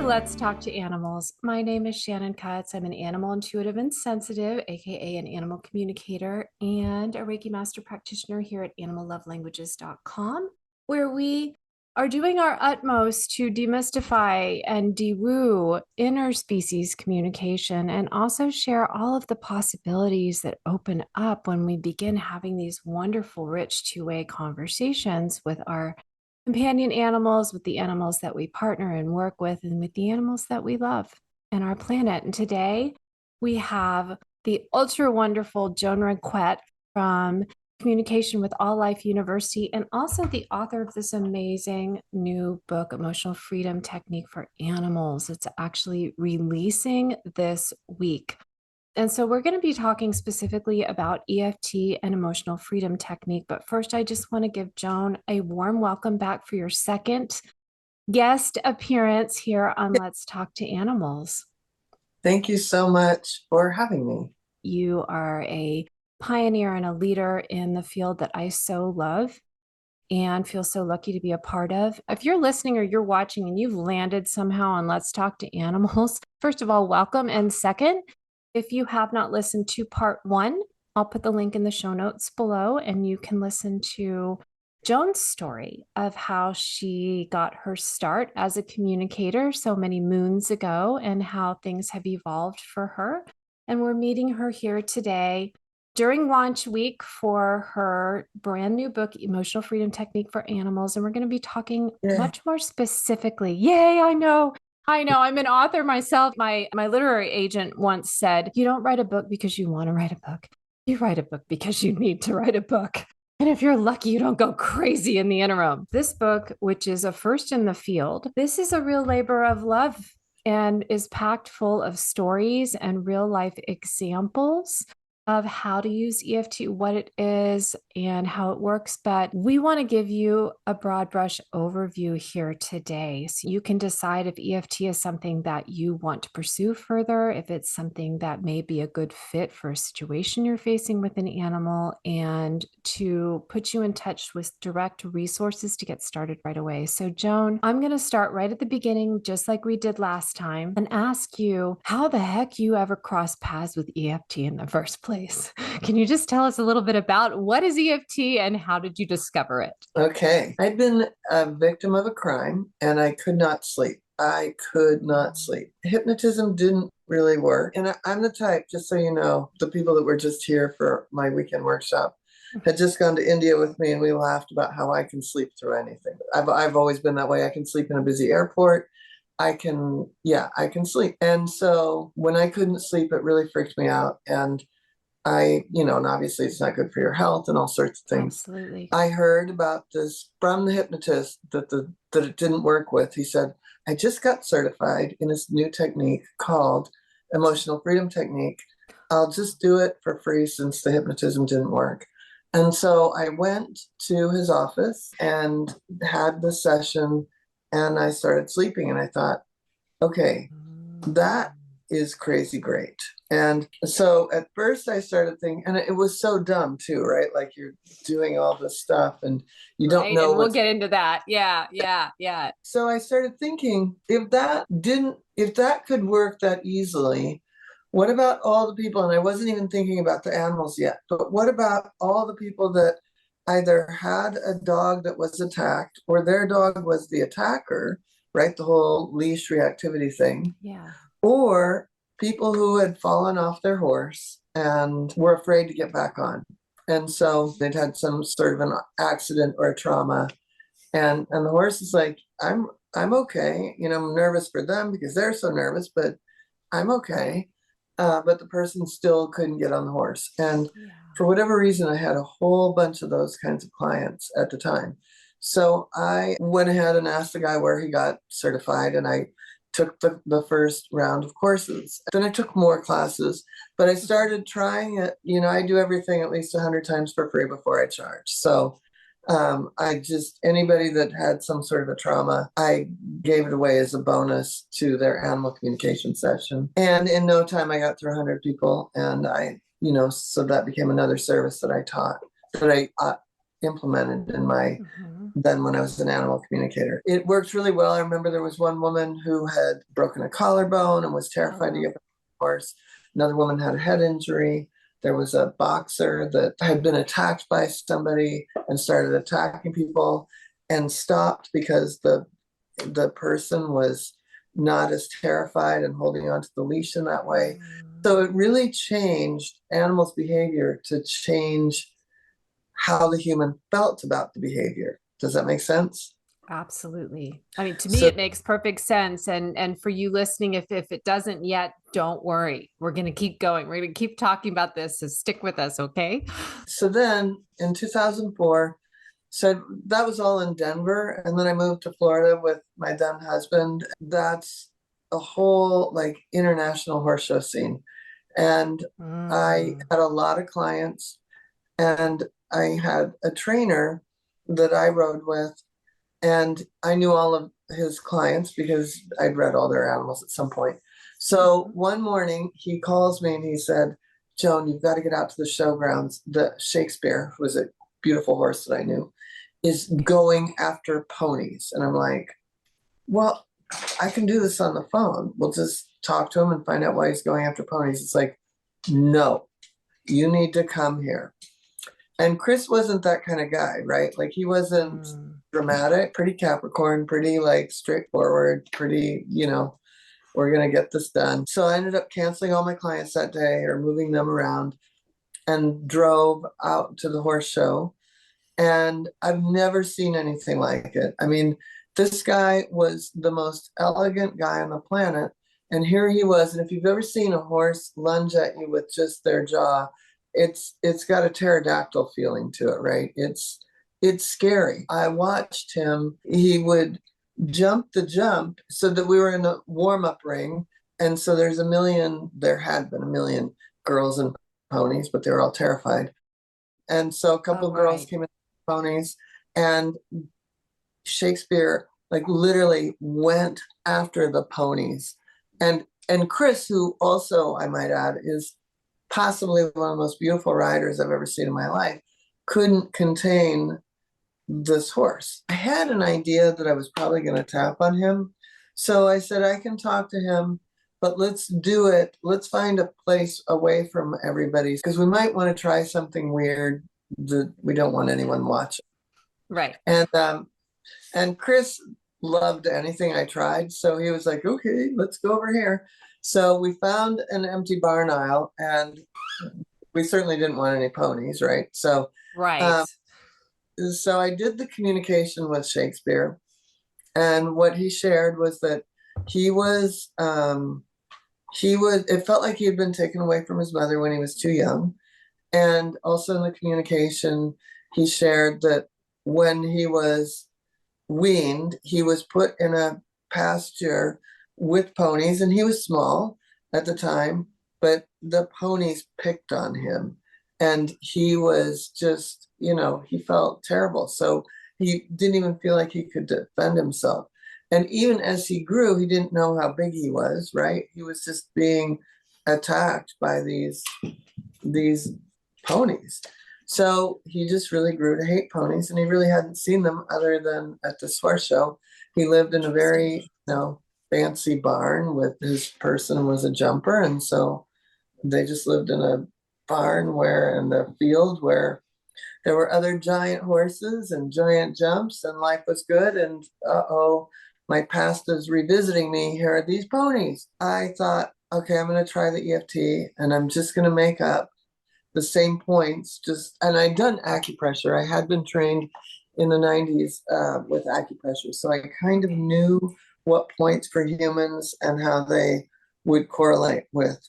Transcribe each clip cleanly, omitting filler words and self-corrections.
Let's Talk to Animals. My name is Shannon Cutts. I'm an animal intuitive and sensitive, aka an animal communicator, and a Reiki master practitioner here at animallovelanguages.com, where we are doing our utmost to demystify and de-woo interspecies communication and also share all of the possibilities that open up when we begin having these wonderful, rich two-way conversations with our companion animals, with the animals that we partner and work with, and with the animals that we love and our planet. And today we have the ultra wonderful Joan Ranquet from Communication with All Life University, and also the author of this amazing new book, Emotional Freedom Technique for Animals. It's actually releasing this week. And so we're going to be talking specifically about EFT and emotional freedom technique. But first, I just want to give Joan a warm welcome back for your second guest appearance here on Let's Talk to Animals. Thank you so much for having me. You are a pioneer and a leader in the field that I so love and feel so lucky to be a part of. If you're listening or you're watching and you've landed somehow on Let's Talk to Animals, first of all, welcome. And second, if you have not listened to part one, I'll put the link in the show notes below, and you can listen to Joan's story of how she got her start as a communicator so many moons ago and how things have evolved for her. And we're meeting her here today during launch week for her brand new book, Emotional Freedom Technique for Animals. And we're going to be talking much more specifically. Yay, I know. I'm an author myself. My literary agent once said, you don't write a book because you want to write a book. You write a book because you need to write a book. And if you're lucky, you don't go crazy in the interim. This book, which is a first in the field, this is a real labor of love and is packed full of stories and real life examples of how to use EFT, what it is, and how it works. But we want to give you a broad brush overview here today. So you can decide if EFT is something that you want to pursue further, if it's something that may be a good fit for a situation you're facing with an animal, and to put you in touch with direct resources to get started right away. So Joan, I'm going to start right at the beginning, just like we did last time, and ask you how the heck you ever crossed paths with EFT in the first place. Can you just tell us a little bit about what is EFT and how did you discover it? Okay. I'd been a victim of a crime and I could not sleep. I could not sleep. Hypnotism didn't really work. And I'm the type, just so you know, the people that were just here for my weekend workshop had just gone to India with me, and we laughed about how I can sleep through anything. I've always been that way. I can sleep in a busy airport. I can sleep. And so when I couldn't sleep, it really freaked me out. And and obviously it's not good for your health and all sorts of things. Absolutely. I heard about this from the hypnotist that it didn't work with. He said, I just got certified in this new technique called Emotional Freedom Technique. I'll just do it for free since the hypnotism didn't work. And so I went to his office and had the session, and I started sleeping, and I thought, okay, that is crazy great. And so at first I started thinking, and it was so dumb too, right? Like you're doing all this stuff and you don't know. And we'll get into that. Yeah. So I started thinking, if that could work that easily, what about all the people? And I wasn't even thinking about the animals yet, but what about all the people that either had a dog that was attacked or their dog was the attacker, right? The whole leash reactivity thing. Yeah. Or people who had fallen off their horse and were afraid to get back on. And so they'd had some sort of an accident or a trauma. And the horse is like, I'm okay. I'm nervous for them because they're so nervous, but I'm okay. But the person still couldn't get on the horse. And for whatever reason, I had a whole bunch of those kinds of clients at the time. So I went ahead and asked the guy where he got certified, and I took the first round of courses. Then I took more classes, but I started trying it. I do everything at least 100 times for free before I charge. So anybody that had some sort of a trauma, I gave it away as a bonus to their animal communication session. And in no time, I got through 100 people. And so that became another service that I taught, that I implemented in my than when I was an animal communicator. It worked really well. I remember there was one woman who had broken a collarbone and was terrified to get back on the horse. Another woman had a head injury. There was a boxer that had been attacked by somebody and started attacking people and stopped because the person was not as terrified and holding onto the leash in that way. So it really changed animals' behavior to change how the human felt about the behavior. Does that make sense? Absolutely. I mean, to me, So, it makes perfect sense. And for you listening, if it doesn't yet, don't worry. We're going to keep going. We're going to keep talking about this. So stick with us, okay? so then in 2004, so that was all in Denver. And then I moved to Florida with my then husband. That's a whole like international horse show scene. And I had a lot of clients, and I had a trainer that I rode with, and I knew all of his clients because I'd read all their animals at some point. So one morning he calls me and he said, Joan, you've got to get out to the showgrounds. The Shakespeare, who was a beautiful horse that I knew, is going after ponies. And I'm like, well, I can do this on the phone. We'll just talk to him and find out why he's going after ponies. It's like, no, you need to come here. And Chris wasn't that kind of guy, right? Like he wasn't dramatic, pretty Capricorn, pretty like straightforward, pretty, we're going to get this done. So I ended up canceling all my clients that day or moving them around and drove out to the horse show. And I've never seen anything like it. I mean, this guy was the most elegant guy on the planet. And here he was. And if you've ever seen a horse lunge at you with just their jaw, it's got a pterodactyl feeling to it, right? It's scary. I watched him. He would jump the jump so that we were in a warm-up ring. And so there had been a million girls and ponies, but they were all terrified. And so a couple of girls came in ponies, and Shakespeare like literally went after the ponies. And Chris, who also I might add is possibly one of the most beautiful riders I've ever seen in my life, couldn't contain this horse. I had an idea that I was probably going to tap on him. So I said, I can talk to him, but let's do it. Let's find a place away from everybody because we might want to try something weird that we don't want anyone watching. Right. And Chris loved anything I tried. So he was like, okay, let's go over here. So we found an empty barn aisle, and we certainly didn't want any ponies, right? So so I did the communication with Shakespeare, and what he shared was that it felt like he had been taken away from his mother when he was too young. And also in the communication, he shared that when he was weaned, he was put in a pasture with ponies, and he was small at the time, but the ponies picked on him. And he was just, he felt terrible. So he didn't even feel like he could defend himself. And even as he grew, he didn't know how big he was, right? He was just being attacked by these ponies. So he just really grew to hate ponies, and he really hadn't seen them other than at this horse show. He lived in a very, fancy barn with his person was a jumper. And so they just lived in a barn in the field where there were other giant horses and giant jumps, and life was good. And my past is revisiting me. Here are these ponies. I thought, okay, I'm going to try the EFT, and I'm just going to make up the same points. And I'd done acupressure. I had been trained in the 90s with acupressure. So I kind of knew what points for humans and how they would correlate with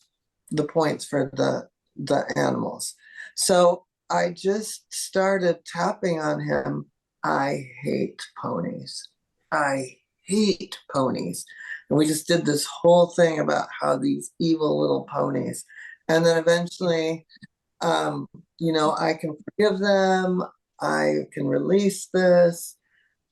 the points for the animals. So I just started tapping on him. I hate ponies. I hate ponies. And we just did this whole thing about how these evil little ponies. And then eventually, I can forgive them. I can release this.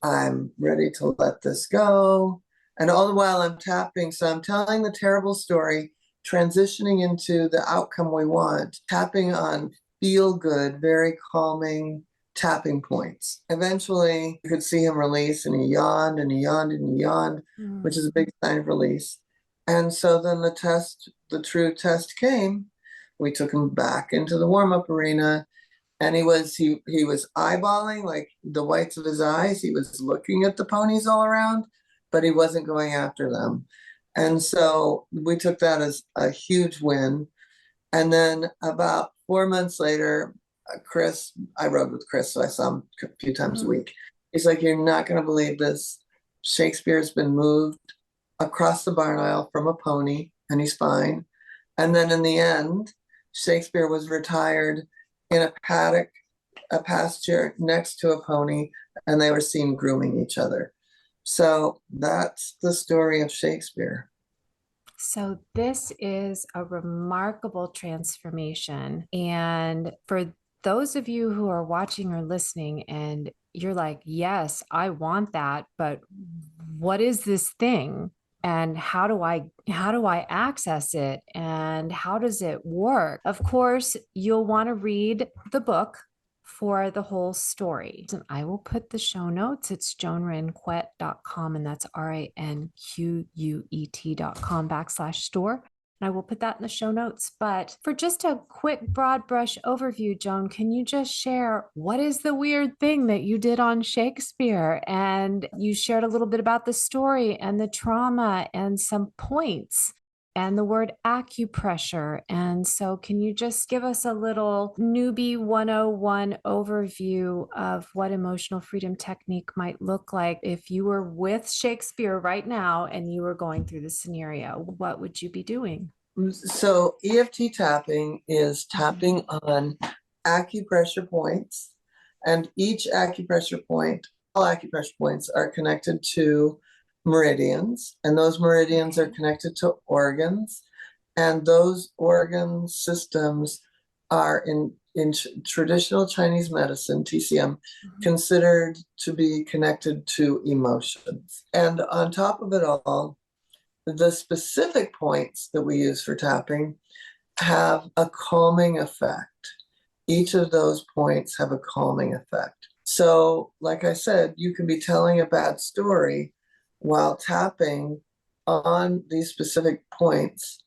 I'm ready to let this go. And all the while I'm tapping. So I'm telling the terrible story, transitioning into the outcome we want, tapping on feel good, very calming, tapping points. Eventually, you could see him release, and he yawned and he yawned and he yawned, which is a big sign of release. And so then the true test came. We took him back into the warm-up arena, and he was eyeballing like the whites of his eyes. He was looking at the ponies all around, but he wasn't going after them. And so we took that as a huge win. And then about 4 months later, Chris, I rode with Chris, so I saw him a few times a week. He's like, "You're not going to believe this. Shakespeare's been moved across the barn aisle from a pony, and he's fine." And then in the end, Shakespeare was retired in a paddock, a pasture next to a pony, and they were seen grooming each other. So that's the story of Shakespeare. So this is a remarkable transformation. And for those of you who are watching or listening and you're like, yes, I want that, but what is this thing? And how do I access it? And how does it work? Of course, you'll want to read the book for the whole story. And I will put the show notes. It's joanranquet.com, and that's RANQUET.com/store. And I will put that in the show notes. But for just a quick broad brush overview, Joan, can you just share what is the weird thing that you did on Shakespeare? And you shared a little bit about the story and the trauma and some points and the word acupressure. And so can you just give us a little newbie 101 overview of what emotional freedom technique might look like if you were with Shakespeare right now and you were going through the scenario? What would you be doing? So EFT tapping is tapping on acupressure points, and each acupressure point, all acupressure points are connected to meridians, and those meridians are connected to organs, and those organ systems are in traditional Chinese medicine, TCM, considered to be connected to emotions. And on top of it all, the specific points that we use for tapping have a calming effect. Each of those points have a calming effect. So, like I said, you can be telling a bad story while tapping on these specific points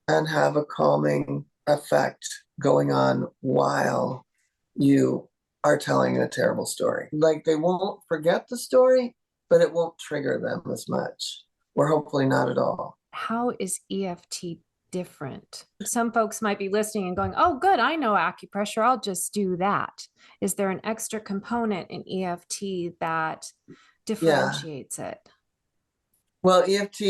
and have a calming effect going on while you are telling a terrible story. Like, they won't forget the story, but it won't trigger them as much, or hopefully not at all. How is EFT different? Some folks might be listening and going, oh, good, I know acupressure, I'll just do that. Is there an extra component in EFT that differentiates it? Well, EFT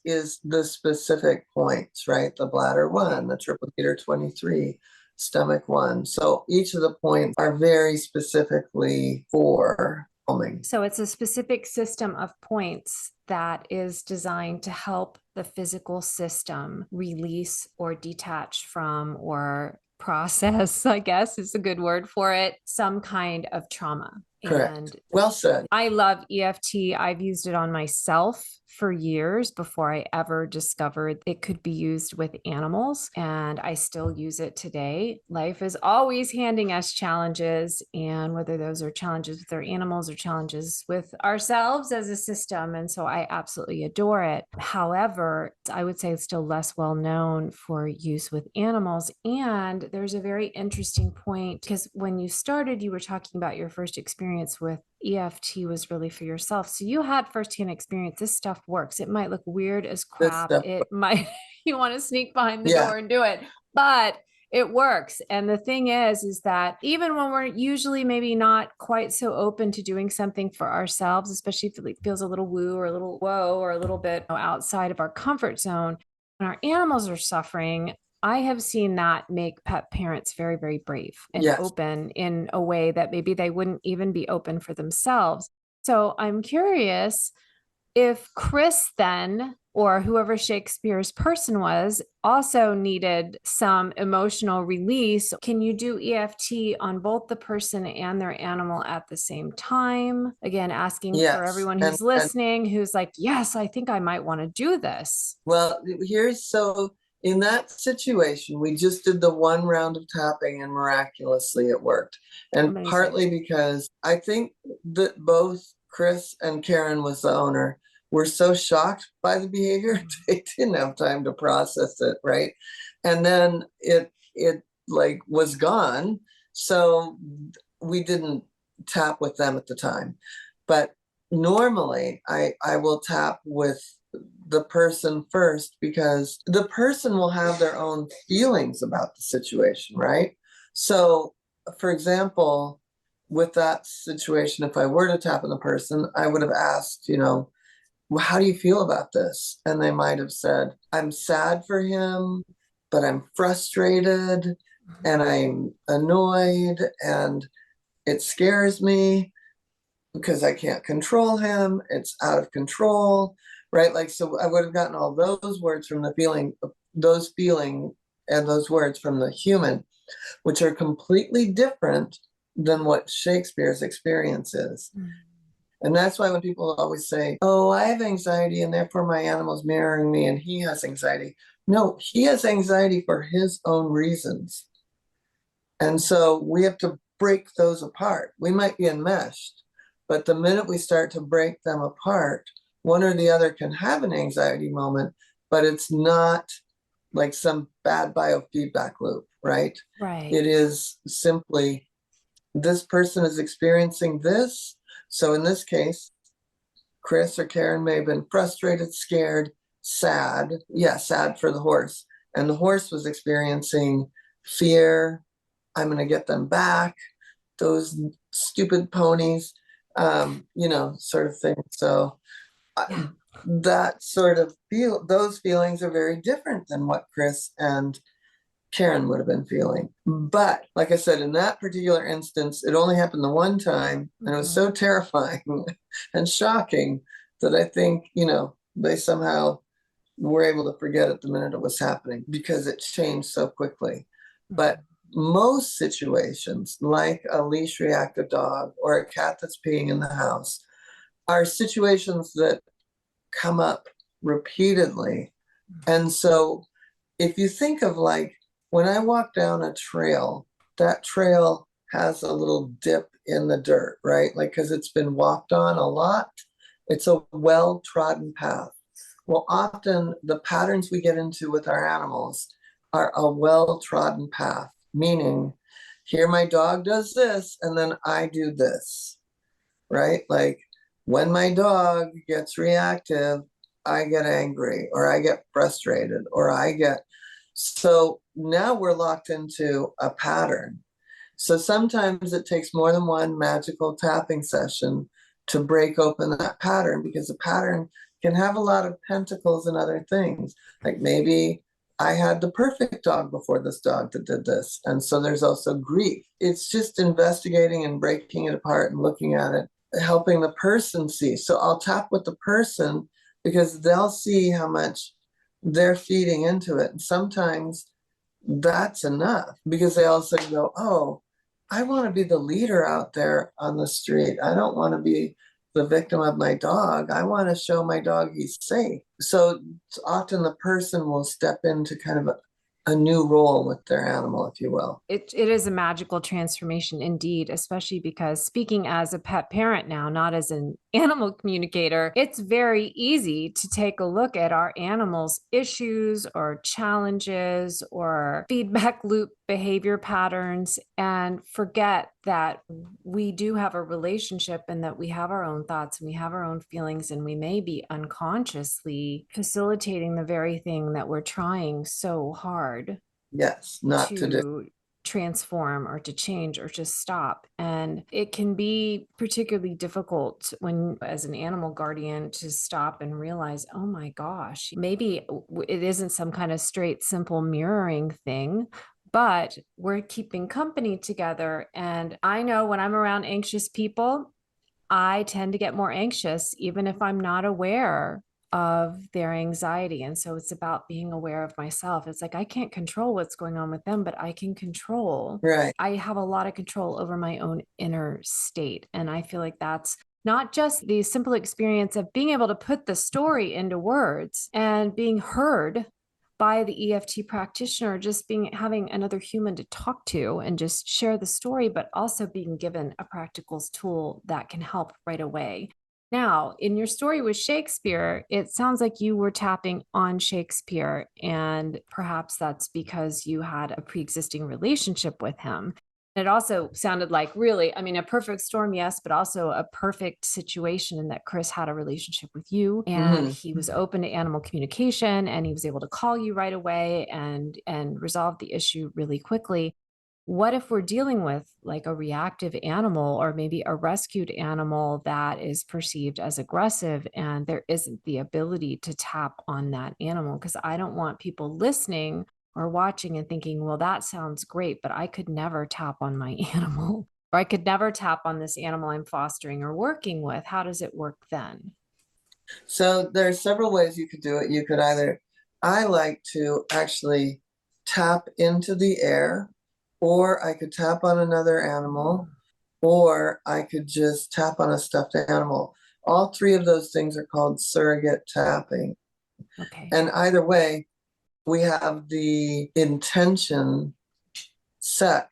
is the specific points, right? The bladder 1, the triplicator 23, stomach 1. So each of the points are very specifically for calming. So it's a specific system of points that is designed to help the physical system release or detach from or process, I guess is a good word for it, some kind of trauma. Correct. And well said. I love EFT. I've used it on myself for years before I ever discovered it could be used with animals, and I still use it today. Life is always handing us challenges, and whether those are challenges with our animals or challenges with ourselves as a system. And so I absolutely adore it. However, I would say it's still less well known for use with animals. And there's a very interesting point, because when you started, you were talking about your first experience with EFT was really for yourself. So you had firsthand experience. This stuff works. It might look weird as crap. It might, you want to sneak behind the door and do it, but it works. And the thing is that even when we're usually maybe not quite so open to doing something for ourselves, especially if it feels a little woo or a little whoa or a little bit outside of our comfort zone, when our animals are suffering, I have seen that make pet parents very, very brave and open in a way that maybe they wouldn't even be open for themselves. So I'm curious if Chris then, or whoever Shakespeare's person was, also needed some emotional release. Can you do EFT on both the person and their animal at the same time? Again, asking for everyone who's listening, who's like, yes, I think I might want to do this. Well, In that situation, we just did the one round of tapping and miraculously it worked. And Amazing. partly because I think that both Chris and Karen was the owner were so shocked by the behavior, they didn't have time to process it, right? And then it like was gone. So we didn't tap with them at the time. But normally I will tap with the person first because the person will have their own feelings about the situation, right? So, for example, with that situation, if I were to tap on the person, I would have asked, well, how do you feel about this? And they might have said, I'm sad for him, but I'm frustrated and I'm annoyed and it scares me because I can't control him. It's out of control, right? Like, so I would have gotten all those words from the feeling, and those words from the human, which are completely different than what Shakespeare's experience is. And that's why when people always say, oh, I have anxiety and therefore my animal's mirroring me and he has anxiety. No, he has anxiety for his own reasons. And so we have to break those apart. We might be enmeshed, but the minute we start to break them apart, one or the other can have an anxiety moment, but it's not like some bad biofeedback loop, right? Right. It is simply this person is experiencing this. So in this case, Chris or Karen may have been frustrated, scared, sad. Yeah, sad for the horse. And the horse was experiencing fear. I'm going to get them back. Those stupid ponies, sort of thing. So Yeah. that sort of those feelings are very different than what Chris and Karen would have been feeling. But like I said, in that particular instance, it only happened the one time, and it was so terrifying and shocking that I think, they somehow were able to forget it the minute it was happening because it changed so quickly. But most situations, like a leash reactive dog or a cat that's peeing in the house, are situations that come up repeatedly. And so if you think of like when I walk down a trail, that trail has a little dip in the dirt, right? Like, because it's been walked on a lot, it's a well trodden path. Well, often the patterns we get into with our animals are a well trodden path, meaning here my dog does this and then I do this, right? Like when my dog gets reactive, I get angry or I get frustrated or I get. So now we're locked into a pattern. So sometimes it takes more than one magical tapping session to break open that pattern because the pattern can have a lot of pentacles and other things. Like maybe I had the perfect dog before this dog that did this. And so there's also grief. It's just investigating and breaking it apart and looking at it, helping the person see. So I'll tap with the person because they'll see how much they're feeding into it. And sometimes that's enough because they also go, oh, I want to be the leader out there on the street. I don't want to be the victim of my dog. I want to show my dog he's safe. So often the person will step into kind of a new role with their animal, if you will. It is a magical transformation indeed, especially because speaking as a pet parent now, not as an animal communicator, it's very easy to take a look at our animals' issues or challenges or feedback loop behavior patterns and forget that we do have a relationship and that we have our own thoughts and we have our own feelings and we may be unconsciously facilitating the very thing that we're trying so hard Yes, not to do. to transform or to change or to stop. And it can be particularly difficult when, as an animal guardian, to stop and realize, oh my gosh, maybe it isn't some kind of straight, simple mirroring thing, but we're keeping company together. And I know when I'm around anxious people, I tend to get more anxious, even if I'm not aware of their anxiety. And so it's about being aware of myself. It's like I can't control what's going on with them, but I can control. Right. I have a lot of control over my own inner state. And I feel like that's not just the simple experience of being able to put the story into words and being heard by the EFT practitioner, just having another human to talk to and just share the story, but also being given a practical tool that can help right away. Now, in your story with Shakespeare, it sounds like you were tapping on Shakespeare, and perhaps that's because you had a pre-existing relationship with him. It also sounded like really, I mean, a perfect storm, yes, but also a perfect situation in that Chris had a relationship with you and he was open to animal communication and he was able to call you right away and resolve the issue really quickly. What if we're dealing with like a reactive animal or maybe a rescued animal that is perceived as aggressive and there isn't the ability to tap on that animal? Because I don't want people listening or watching and thinking, well, that sounds great, but I could never tap on my animal, or I could never tap on this animal I'm fostering or working with. How does it work then? So there are several ways you could do it. You could either, I like to actually tap into the air, or I could tap on another animal, or I could just tap on a stuffed animal. All three of those things are called surrogate tapping. Okay. And either way, we have the intention set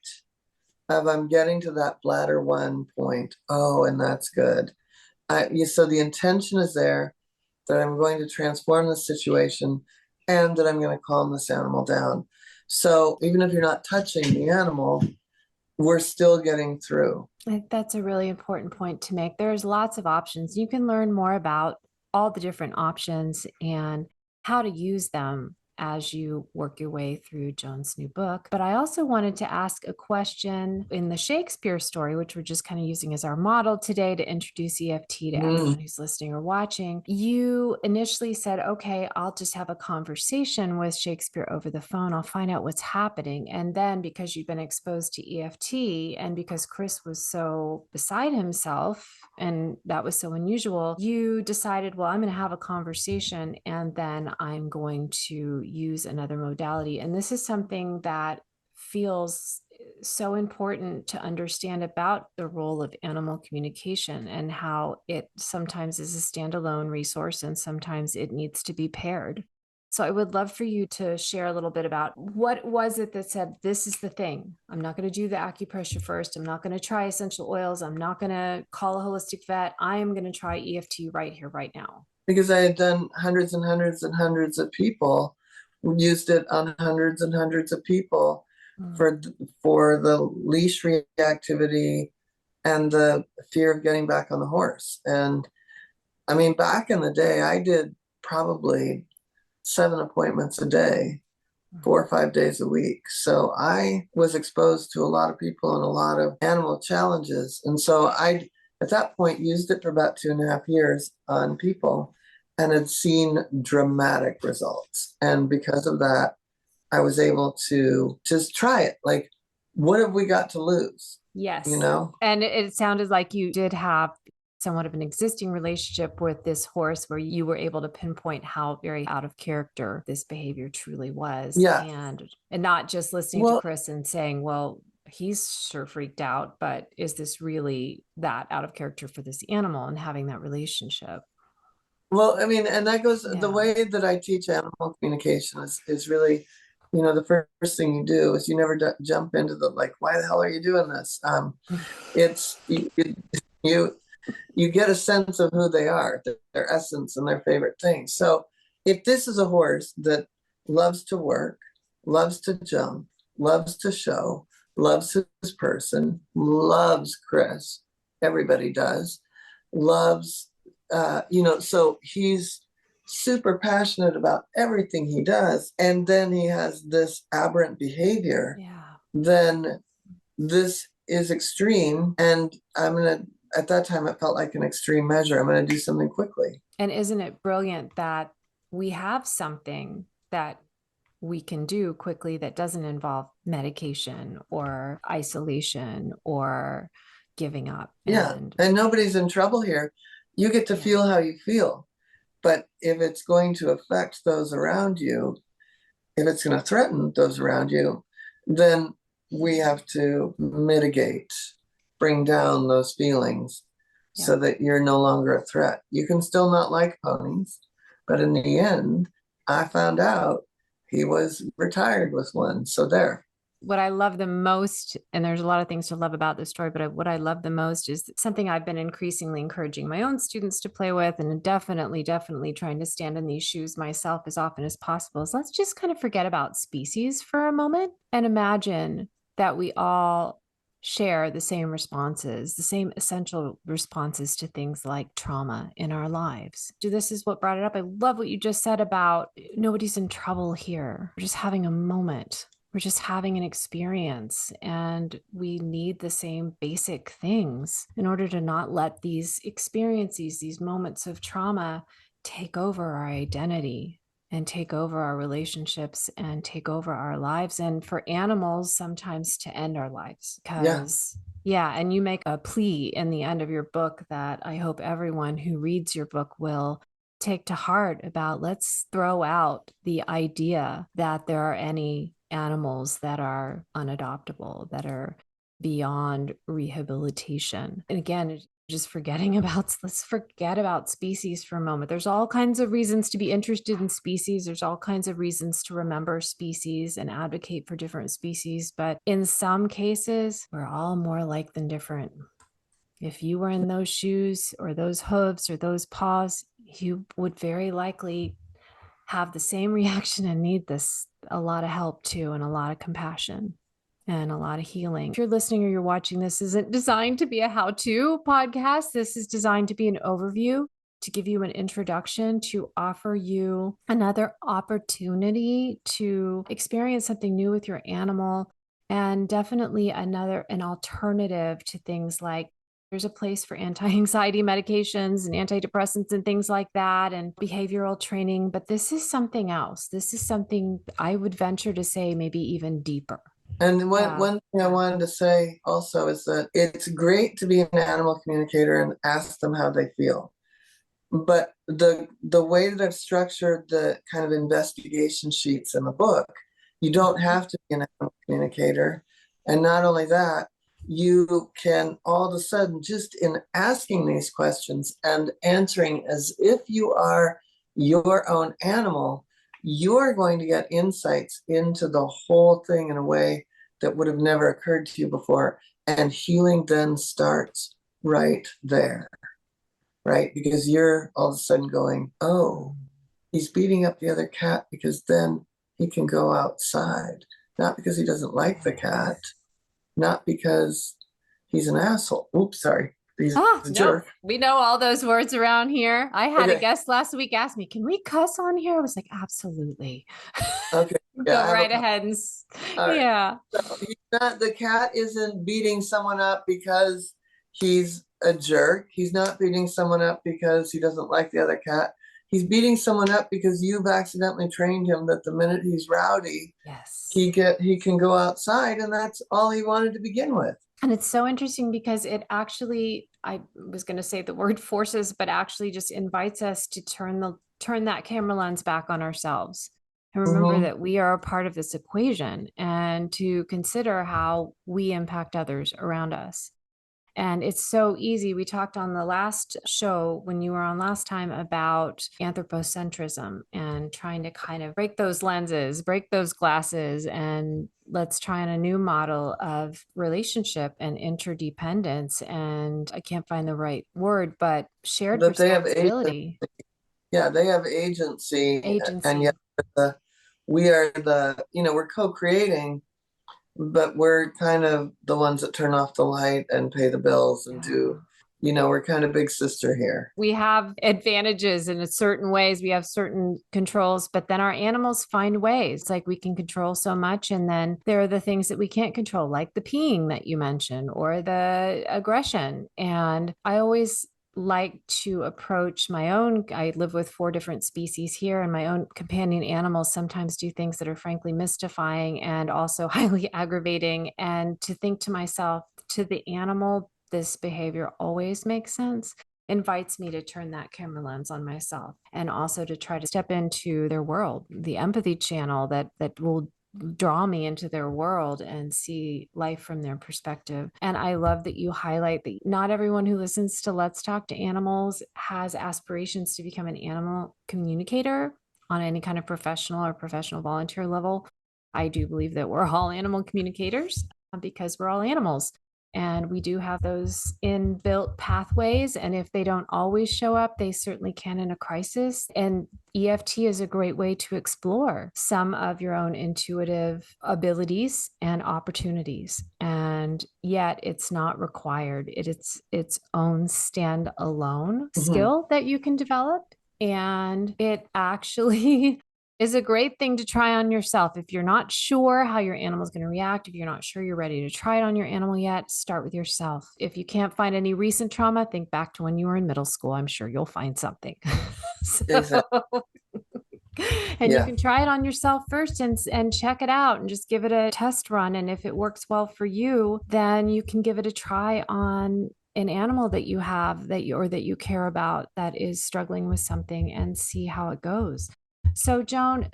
of I'm getting to that bladder 1 point. Oh, and that's good. So the intention is there that I'm going to transform the situation and that I'm going to calm this animal down. So even if you're not touching the animal, we're still getting through. I think that's a really important point to make. There's lots of options. You can learn more about all the different options and how to use them as you work your way through Joan's new book. But I also wanted to ask a question in the Shakespeare story, which we're just kind of using as our model today to introduce EFT to anyone who's listening or watching. You initially said, okay, I'll just have a conversation with Shakespeare over the phone. I'll find out what's happening. And then because you've been exposed to EFT and because Chris was so beside himself, and that was so unusual, you decided, well, I'm going to have a conversation and then I'm going to use another modality. And this is something that feels so important to understand about the role of animal communication and how it sometimes is a standalone resource and sometimes it needs to be paired. So I would love for you to share a little bit about what was it that said, this is the thing. I'm not going to do the acupressure first. I'm not going to try essential oils. I'm not going to call a holistic vet. I am going to try EFT right here, right now. Because I had done hundreds and hundreds and hundreds of people, used it on hundreds and hundreds of people for the leash reactivity and the fear of getting back on the horse. And I mean, back in the day, I did probably 7 appointments a day, 4 or 5 days a week. So I was exposed to a lot of people and a lot of animal challenges. And so I, at that point, used it for about 2.5 years on people and had seen dramatic results. And because of that, I was able to just try it. Like, what have we got to lose? Yes. You know? And it sounded like you did have somewhat of an existing relationship with this horse where you were able to pinpoint how very out of character this behavior truly was. Yeah. And not just listening to Chris and saying, well, he's sure freaked out, but is this really that out of character for this animal, and having that relationship? Well, I mean, and that goes, the way that I teach animal communication is really, you know, the first thing you do is you never jump into the, like, why the hell are you doing this? It's, you get a sense of who they are, their essence and their favorite things. So if this is a horse that loves to work, loves to jump, loves to show, loves his person, loves Chris, everybody does, loves, you know, so he's super passionate about everything he does. And then he has this aberrant behavior. Then this is extreme. And I'm going to, at that time, it felt like an extreme measure. I'm going to do something quickly. And isn't it brilliant that we have something that we can do quickly that doesn't involve medication or isolation or giving up? Yeah. And nobody's in trouble here. You get to feel how you feel. But if it's going to affect those around you, if it's going to threaten those around you, then we have to mitigate, bring down those feelings so that you're no longer a threat. You can still not like ponies, but in the end, I found out he was retired with one. So there. What I love the most, and there's a lot of things to love about this story, but what I love the most is something I've been increasingly encouraging my own students to play with, and definitely trying to stand in these shoes myself as often as possible, is let's just kind of forget about species for a moment and imagine that we all share the same responses, the same essential responses to things like trauma in our lives. This is what brought it up. I love what you just said about nobody's in trouble here. We're just having a moment. We're just having an experience, and we need the same basic things in order to not let these experiences, these moments of trauma, take over our identity and take over our relationships and take over our lives. And for animals, sometimes to end our lives. Yeah. Because, yeah, and you make a plea in the end of your book that I hope everyone who reads your book will take to heart about. Let's throw out the idea that there are any animals that are unadoptable, that are beyond rehabilitation. And again, just forgetting about, let's forget about species for a moment. There's all kinds of reasons to be interested in species. There's all kinds of reasons to remember species and advocate for different species. But in some cases, we're all more alike than different. If you were in those shoes or those hooves or those paws, you would very likely have the same reaction and need a lot of help too, and a lot of compassion and a lot of healing. If you're listening or you're watching, this isn't designed to be a how-to podcast. This is designed to be an overview, to give you an introduction, to offer you another opportunity to experience something new with your animal, and definitely an alternative to things like there's a place for anti-anxiety medications and antidepressants and things like that, and behavioral training. But this is something else. This is something I would venture to say maybe even deeper. And one thing I wanted to say also is that it's great to be an animal communicator and ask them how they feel. But the way that I've structured the kind of investigation sheets in the book, you don't have to be an animal communicator. And not only that, you can all of a sudden, just in asking these questions and answering as if you are your own animal, you're going to get insights into the whole thing in a way that would have never occurred to you before. And healing then starts right there, right? Because you're all of a sudden going, oh, he's beating up the other cat because then he can go outside. Not because he doesn't like the cat, not because he's an asshole. Oops, sorry. He's a jerk. We know all those words around here. I had a Okay. guest last week ask me, can we cuss on here? I was like, absolutely. Okay. Go Yeah, right ahead. And all right. yeah. So he's not, the cat isn't beating someone up because he's a jerk. He's not beating someone up because he doesn't like the other cat. He's beating someone up because you've accidentally trained him that the minute he's rowdy, Yes. he can go outside, and that's all he wanted to begin with. And it's so interesting because it actually, I was going to say the word forces, but actually just invites us to turn that camera lens back on ourselves and remember that we are a part of this equation, and to consider how we impact others around us. And it's so easy. We talked on the last show when you were on last time about anthropocentrism and trying to kind of break those lenses, break those glasses, and let's try on a new model of relationship and interdependence. And I can't find the right word, but shared That they have responsibility. Yeah, they have agency, and Agency. yet we are we're co-creating, but we're kind of the ones that turn off the light and pay the bills and do, we're kind of big sister here. We have advantages in certain ways. We have certain controls, but then our animals find ways. Like we can control so much. And then there are the things that we can't control, like the peeing that you mentioned or the aggression. And I always like to approach my own. I live with 4 different species here, and my own companion animals sometimes do things that are frankly mystifying and also highly aggravating. And to think to myself, to the animal, this behavior always makes sense, invites me to turn that camera lens on myself, and also to try to step into their world, the empathy channel that will draw me into their world and see life from their perspective. And I love that you highlight that not everyone who listens to Let's Talk to Animals has aspirations to become an animal communicator. on any kind of professional or professional volunteer level. I do believe that we're all animal communicators because we're all animals. And we do have those inbuilt pathways. And if they don't always show up, they certainly can in a crisis. And EFT is a great way to explore some of your own intuitive abilities and opportunities. And yet it's not required. It's its own standalone skill that you can develop. And it actually is a great thing to try on yourself. If you're not sure how your animal is going to react, if you're not sure you're ready to try it on your animal yet, start with yourself. If you can't find any recent trauma, think back to when you were in middle school. I'm sure you'll find something. Exactly. And you can try it on yourself first and check it out and just give it a test run. And if it works well for you, then you can give it a try on an animal that you have that you care about that is struggling with something and see how it goes. So, Joan,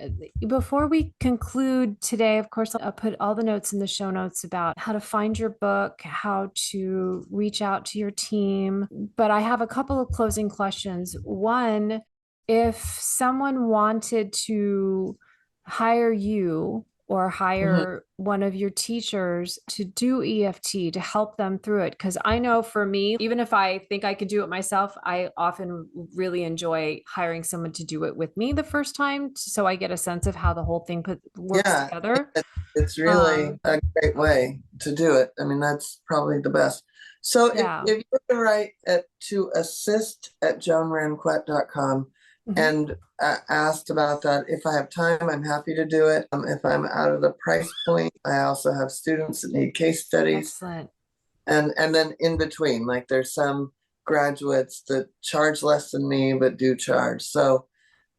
before we conclude today, of course, I'll put all the notes in the show notes about how to find your book, how to reach out to your team. But I have a couple of closing questions. One, if someone wanted to hire you or hire one of your teachers to do EFT to help them through it, because I know for me, even if I think I could do it myself, I often really enjoy hiring someone to do it with me the first time, so I get a sense of how the whole thing works together. It's really a great way to do it. I mean, that's probably the best. So if you were to write to assist@joanranquet.com and asked about that, if I have time, I'm happy to do it. If I'm out of the price point, I also have students that need case studies. Excellent. And then in between, like there's some graduates that charge less than me but do charge. So,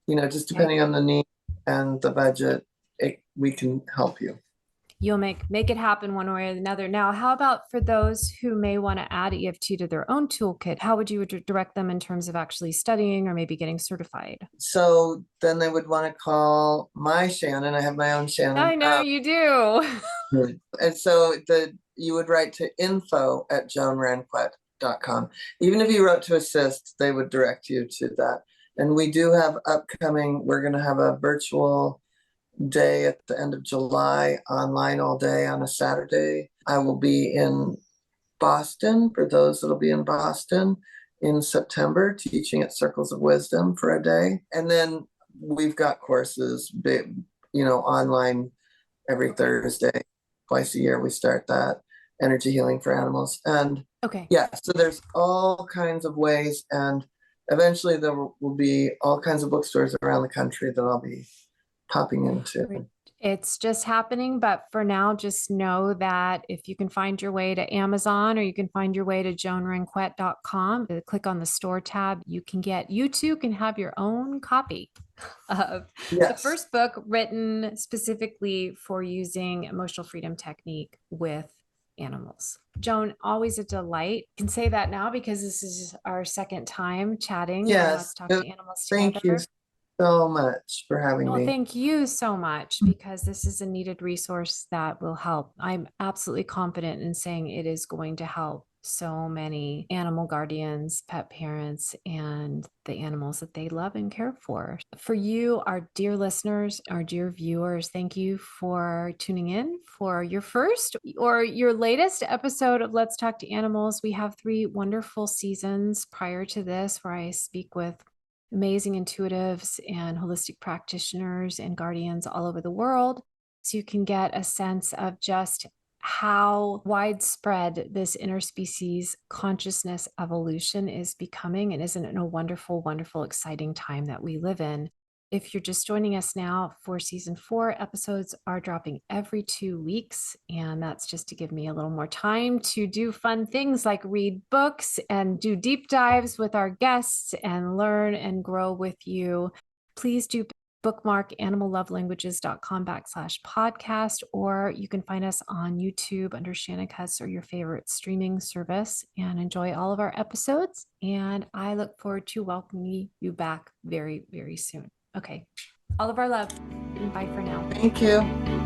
just depending on the need and the budget, we can help you. You'll make it happen one way or another. Now, how about for those who may want to add EFT to their own toolkit? How would you direct them in terms of actually studying or maybe getting certified? So then they would want to call my Shannon. I have my own Shannon. I know you do. And so you would write to info@joanranquet.com. Even if you wrote to assist, they would direct you to that. And we do have we're going to have a virtual day at the end of July, online all day on a Saturday. I will be in Boston, for those that'll be in Boston, in September, teaching at Circles of Wisdom for a day. And then we've got courses, online every Thursday, twice a year. We start that energy healing for animals. And so there's all kinds of ways. And eventually there will be all kinds of bookstores around the country that I'll be popping into. It's just happening. But for now, just know that if you can find your way to Amazon or you can find your way to joanranquet.com, click on the store tab, you too can have your own copy of the first book written specifically for using emotional freedom technique with animals. Joan, always a delight. I can say that now because this is our second time chatting. Yes. Let's talk to animals together. Thank you so much for having me. Thank you so much, because this is a needed resource that will help. I'm absolutely confident in saying it is going to help so many animal guardians, pet parents, and the animals that they love and care for. For you, our dear listeners, our dear viewers, thank you for tuning in for your first or your latest episode of Let's Talk to Animals. We have 3 wonderful seasons prior to this where I speak with amazing intuitives and holistic practitioners and guardians all over the world. So you can get a sense of just how widespread this interspecies consciousness evolution is becoming. And isn't it a wonderful, wonderful, exciting time that we live in? If you're just joining us now for season 4, episodes are dropping every 2 weeks. And that's just to give me a little more time to do fun things like read books and do deep dives with our guests and learn and grow with you. Please do bookmark animallovelanguages.com/podcast, or you can find us on YouTube under Shannon Cuts or your favorite streaming service, and enjoy all of our episodes. And I look forward to welcoming you back very, very soon. Okay. All of our love. Bye for now. Thank you.